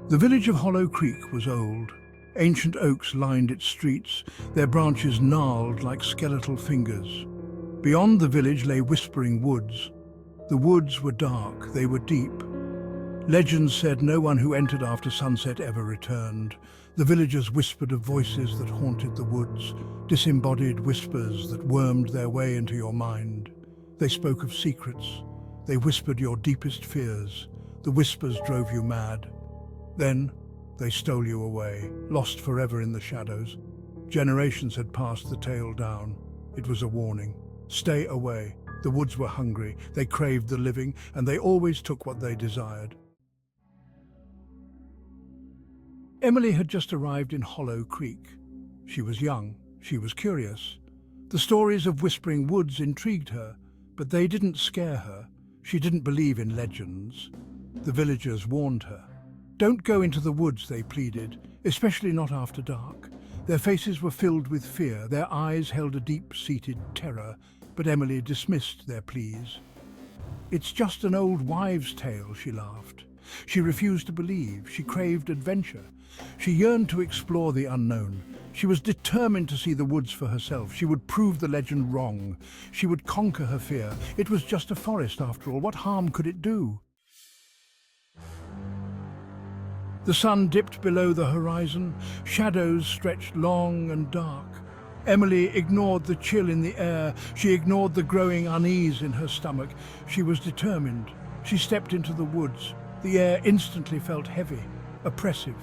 The village of Hollow Creek was old. Ancient oaks lined its streets, their branches gnarled like skeletal fingers. Beyond the village lay whispering woods. The woods were dark, they were deep. Legends said no one who entered after sunset ever returned. The villagers whispered of voices that haunted the woods, disembodied whispers that wormed their way into your mind. They spoke of secrets. They whispered your deepest fears. The whispers drove you mad. Then they stole you away, lost forever in the shadows. Generations had passed the tale down. It was a warning. Stay away. The woods were hungry. They craved the living, and they always took what they desired. Emily had just arrived in Hollow Creek. She was young. She was curious. The stories of whispering woods intrigued her, but they didn't scare her. She didn't believe in legends. The villagers warned her. Don't go into the woods, they pleaded, especially not after dark. Their faces were filled with fear, their eyes held a deep-seated terror, but Emily dismissed their pleas. It's just an old wives' tale, she laughed. She refused to believe. She craved adventure. She yearned to explore the unknown. She was determined to see the woods for herself. She would prove the legend wrong. She would conquer her fear. It was just a forest, after all. What harm could it do? The sun dipped below the horizon. Shadows stretched long and dark. Emily ignored the chill in the air. She ignored the growing unease in her stomach. She was determined. She stepped into the woods. The air instantly felt heavy, oppressive.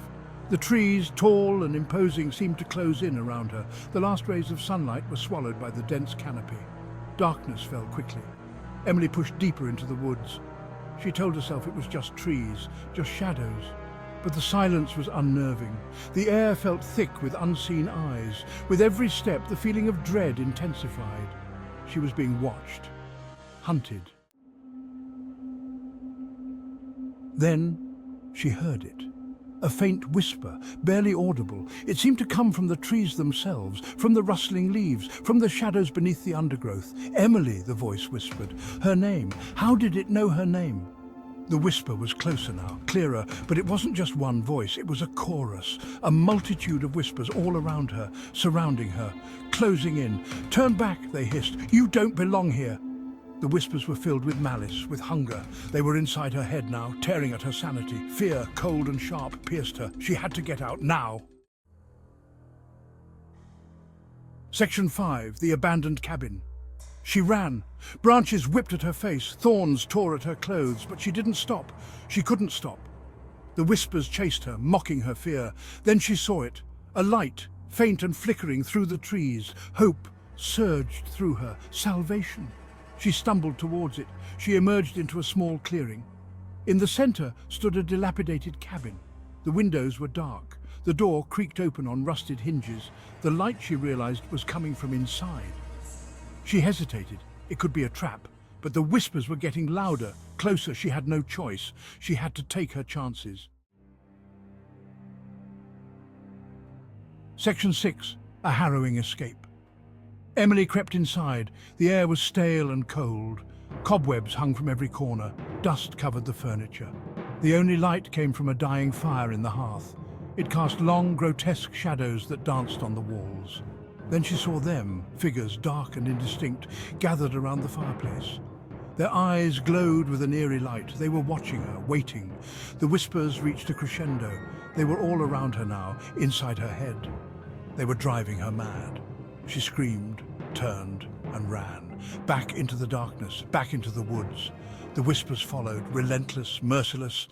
The trees, tall and imposing, seemed to close in around her. The last rays of sunlight were swallowed by the dense canopy. Darkness fell quickly. Emily pushed deeper into the woods. She told herself it was just trees, just shadows. But the silence was unnerving. The air felt thick with unseen eyes. With every step, the feeling of dread intensified. She was being watched, hunted. Then she heard it. A faint whisper, barely audible. It seemed to come from the trees themselves, from the rustling leaves, from the shadows beneath the undergrowth. Emily, the voice whispered. Her name. How did it know her name? The whisper was closer now, clearer, but it wasn't just one voice. It was a chorus, a multitude of whispers all around her, surrounding her, closing in. Turn back, they hissed. You don't belong here. The whispers were filled with malice, with hunger. They were inside her head now, tearing at her sanity. Fear, cold and sharp, pierced her. She had to get out, now. Section 5, the abandoned cabin. She ran. Branches whipped at her face, thorns tore at her clothes, but she didn't stop. She couldn't stop. The whispers chased her, mocking her fear. Then she saw it, a light, faint and flickering through the trees. Hope surged through her, salvation. She stumbled towards it. She emerged into a small clearing. In the center stood a dilapidated cabin. The windows were dark. The door creaked open on rusted hinges. The light, she realized, was coming from inside. She hesitated. It could be a trap. But the whispers were getting louder, closer. She had no choice. She had to take her chances. Section 6. A harrowing escape. Emily crept inside. The air was stale and cold. Cobwebs hung from every corner. Dust covered the furniture. The only light came from a dying fire in the hearth. It cast long, grotesque shadows that danced on the walls. Then she saw them, figures dark and indistinct, gathered around the fireplace. Their eyes glowed with an eerie light. They were watching her, waiting. The whispers reached a crescendo. They were all around her now, inside her head. They were driving her mad. She screamed, turned, and ran. Back into the darkness, back into the woods. The whispers followed, relentless, merciless.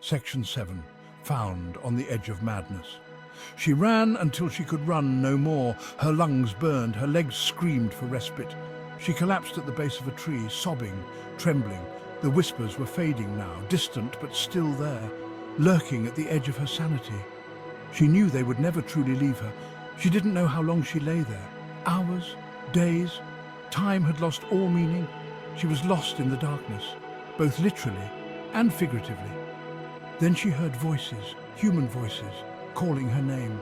Section 7. Found on the edge of madness. She ran until she could run no more. Her lungs burned, her legs screamed for respite. She collapsed at the base of a tree, sobbing, trembling. The whispers were fading now, distant but still there, lurking at the edge of her sanity. She knew they would never truly leave her. She didn't know how long she lay there. Hours, days, time had lost all meaning. She was lost in the darkness, both literally and figuratively. Then she heard voices, human voices, calling her name.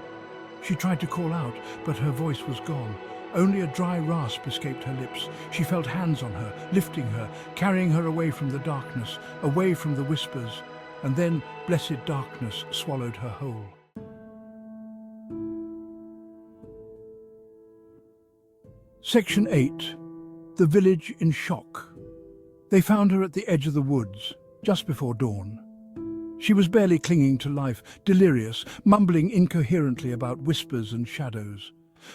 She tried to call out, but her voice was gone. Only a dry rasp escaped her lips. She felt hands on her, lifting her, carrying her away from the darkness, away from the whispers, and then blessed darkness swallowed her whole. Section 8. The village in shock. They found her at the edge of the woods, just before dawn. She was barely clinging to life, delirious, mumbling incoherently about whispers and shadows.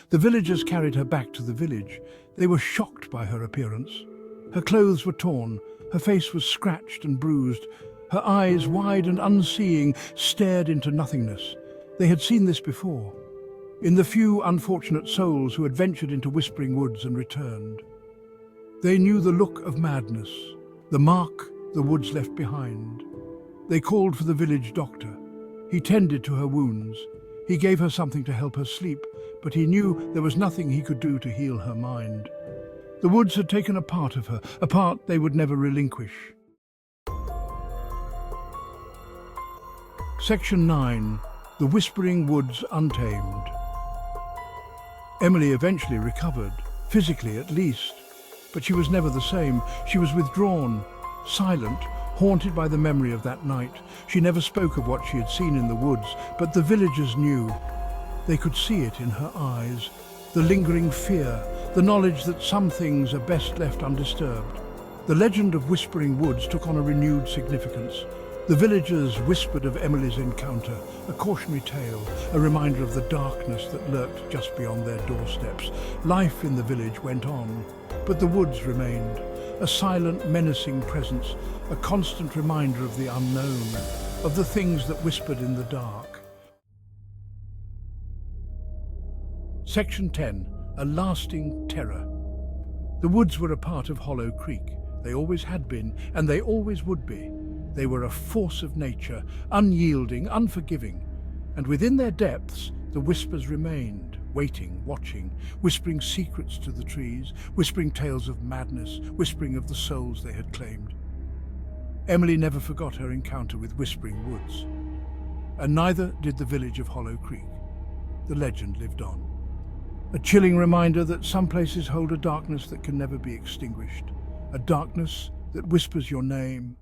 The villagers carried her back to the village. They were shocked by her appearance. Her clothes were torn, her face was scratched and bruised. Her eyes, wide and unseeing, stared into nothingness. They had seen this before, in the few unfortunate souls who had ventured into Whispering Woods and returned. They knew the look of madness, the mark the woods left behind. They called for the village doctor. He tended to her wounds. He gave her something to help her sleep, but he knew there was nothing he could do to heal her mind. The woods had taken a part of her, a part they would never relinquish. Section 9. The Whispering Woods Untamed. Emily eventually recovered, physically at least, but she was never the same. She was withdrawn, silent, haunted by the memory of that night. She never spoke of what she had seen in the woods, but the villagers knew. They could see it in her eyes, the lingering fear, the knowledge that some things are best left undisturbed. The legend of Whispering Woods took on a renewed significance. The villagers whispered of Emily's encounter, a cautionary tale, a reminder of the darkness that lurked just beyond their doorsteps. Life in the village went on, but the woods remained, a silent, menacing presence, a constant reminder of the unknown, of the things that whispered in the dark. Section 10. A lasting terror. The woods were a part of Hollow Creek. They always had been, and they always would be. They were a force of nature, unyielding, unforgiving. And within their depths, the whispers remained, waiting, watching, whispering secrets to the trees, whispering tales of madness, whispering of the souls they had claimed. Emily never forgot her encounter with Whispering Woods, and neither did the village of Hollow Creek. The legend lived on. A chilling reminder that some places hold a darkness that can never be extinguished, a darkness that whispers your name,